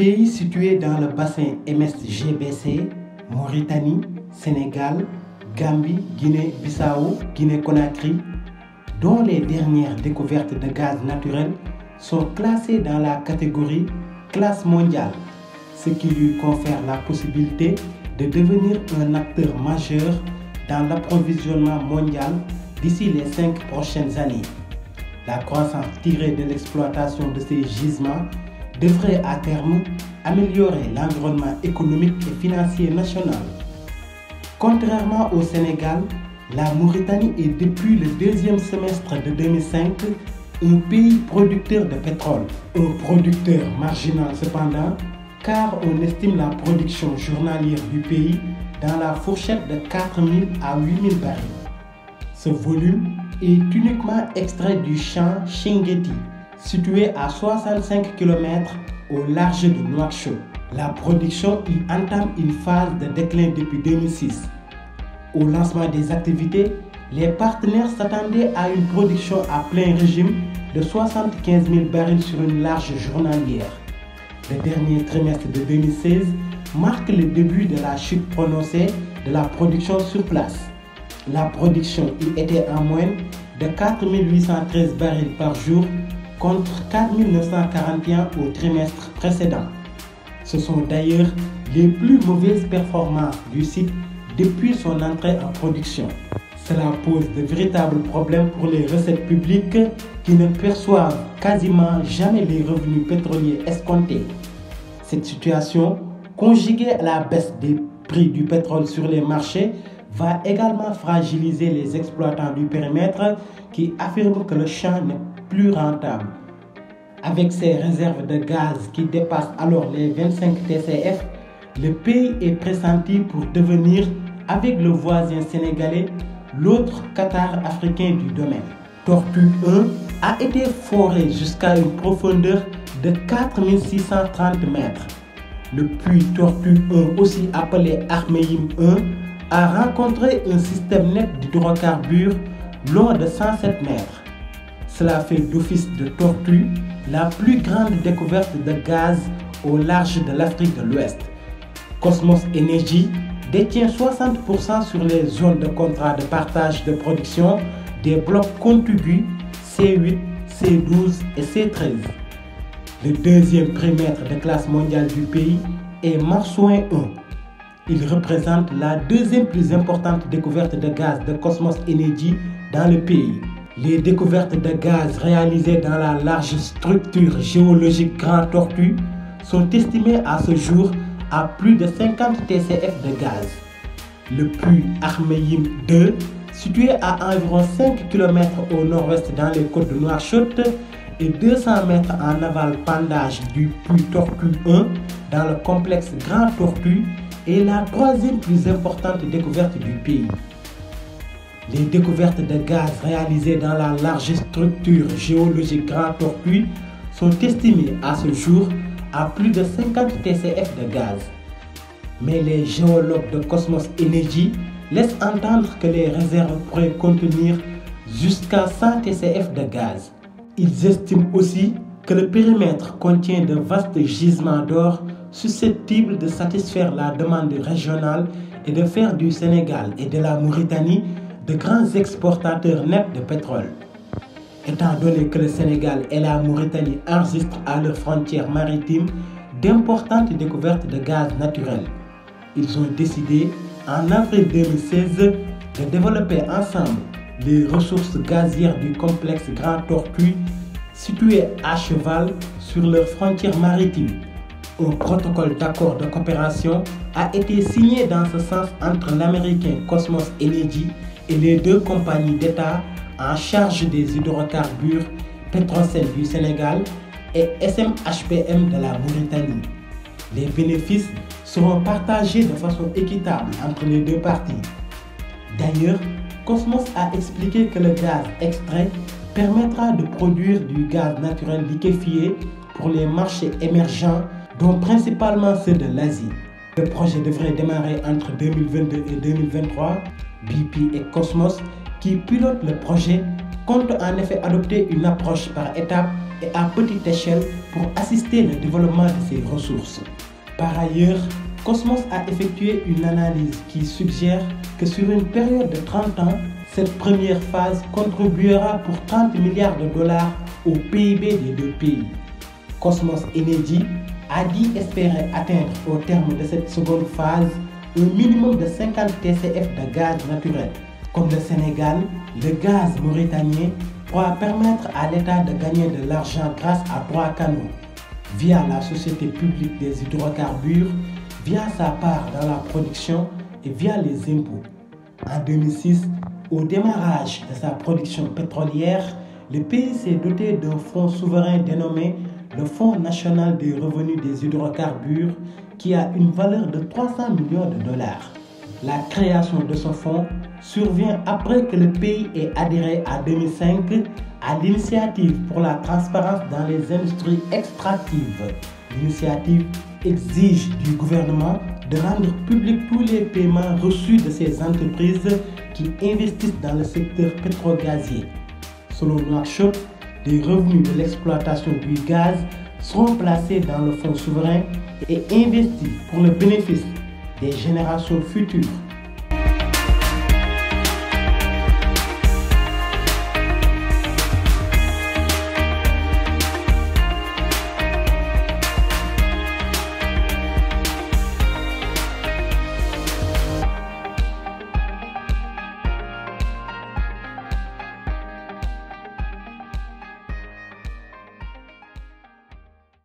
Pays situés dans le bassin MSGBC, Mauritanie, Sénégal, Gambie, Guinée-Bissau, Guinée-Conakry, dont les dernières découvertes de gaz naturel sont classées dans la catégorie classe mondiale, ce qui lui confère la possibilité de devenir un acteur majeur dans l'approvisionnement mondial d'ici les 5 prochaines années. La croissance tirée de l'exploitation de ces gisements devrait à terme améliorer l'environnement économique et financier national. Contrairement au Sénégal, la Mauritanie est depuis le deuxième semestre de 2005 un pays producteur de pétrole. Un producteur marginal cependant, car on estime la production journalière du pays dans la fourchette de 4 000 à 8 000 barils. Ce volume est uniquement extrait du champ Chinguetti, situé à 65 km au large de Nouakchott. La production y entame une phase de déclin depuis 2006. Au lancement des activités, les partenaires s'attendaient à une production à plein régime de 75 000 barils sur une large journalière. Le dernier trimestre de 2016 marque le début de la chute prononcée de la production sur place. La production y était en moyenne de 4 813 barils par jour contre 4 941 au trimestre précédent. Ce sont d'ailleurs les plus mauvaises performances du site depuis son entrée en production. Cela pose de véritables problèmes pour les recettes publiques qui ne perçoivent quasiment jamais les revenus pétroliers escomptés. Cette situation, conjuguée à la baisse des prix du pétrole sur les marchés, va également fragiliser les exploitants du périmètre qui affirment que le champ n'est plus rentable. Avec ses réserves de gaz qui dépassent alors les 25 TCF, le pays est pressenti pour devenir, avec le voisin sénégalais, l'autre Qatar africain du domaine. Tortue 1 a été foré jusqu'à une profondeur de 4 630 mètres. Le puits Tortue 1, aussi appelé Ahmeyim 1, a rencontré un système net d'hydrocarbures long de 107 mètres. Cela fait d'office de Tortue la plus grande découverte de gaz au large de l'Afrique de l'Ouest. Cosmos Energy détient 60% sur les zones de contrat de partage de production des blocs contigus C8, C12 et C13. Le deuxième périmètre de classe mondiale du pays est Marsouin 1. Il représente la deuxième plus importante découverte de gaz de Cosmos Energy dans le pays. Les découvertes de gaz réalisées dans la large structure géologique Grand Tortue sont estimées à ce jour à plus de 50 TCF de gaz. Le puits Ahmeyim 2, situé à environ 5 km au nord-ouest dans les côtes de Nouakchott et 200 mètres en aval pendage du puits Tortue 1 dans le complexe Grand Tortue, est la troisième plus importante découverte du pays. Les découvertes de gaz réalisées dans la large structure géologique Grand Tortue sont estimées à ce jour à plus de 50 TCF de gaz. Mais les géologues de Cosmos Energy laissent entendre que les réserves pourraient contenir jusqu'à 100 TCF de gaz. Ils estiment aussi que le périmètre contient de vastes gisements d'or susceptibles de satisfaire la demande régionale et de faire du Sénégal et de la Mauritanie de grands exportateurs nets de pétrole. Étant donné que le Sénégal et la Mauritanie enregistrent à leurs frontières maritimes d'importantes découvertes de gaz naturel, ils ont décidé en avril 2016 de développer ensemble les ressources gazières du complexe Grand Tortue situé à cheval sur leurs frontières maritimes. Un protocole d'accord de coopération a été signé dans ce sens entre l'américain Cosmos Energy et les deux compagnies d'État en charge des hydrocarbures Petrocel du Sénégal et SMHPM de la Mauritanie. Les bénéfices seront partagés de façon équitable entre les deux parties. D'ailleurs, Cosmos a expliqué que le gaz extrait permettra de produire du gaz naturel liquéfié pour les marchés émergents, dont principalement ceux de l'Asie. Le projet devrait démarrer entre 2022 et 2023. BP et Cosmos, qui pilotent le projet, compte en effet adopter une approche par étapes et à petite échelle pour assister le développement de ces ressources. Par ailleurs, Cosmos a effectué une analyse qui suggère que sur une période de 30 ans, cette première phase contribuera pour 30 milliards de dollars au PIB des deux pays. Cosmos Energy a dit espérer atteindre au terme de cette seconde phase un minimum de 50 TCF de gaz naturel. Comme le Sénégal, le gaz mauritanien pourra permettre à l'État de gagner de l'argent grâce à 3 canaux. Via la Société publique des hydrocarbures, via sa part dans la production et via les impôts. En 2006, au démarrage de sa production pétrolière, le pays s'est doté d'un fonds souverain dénommé le Fonds national des revenus des hydrocarbures qui a une valeur de 300 millions de dollars. La création de ce fonds survient après que le pays ait adhéré en 2005 à l'initiative pour la transparence dans les industries extractives. L'initiative exige du gouvernement de rendre publics tous les paiements reçus de ces entreprises qui investissent dans le secteur pétro-gazier. Selon Nouakchott, les revenus de l'exploitation du gaz seront placés dans le fonds souverain et investis pour le bénéfice des générations futures.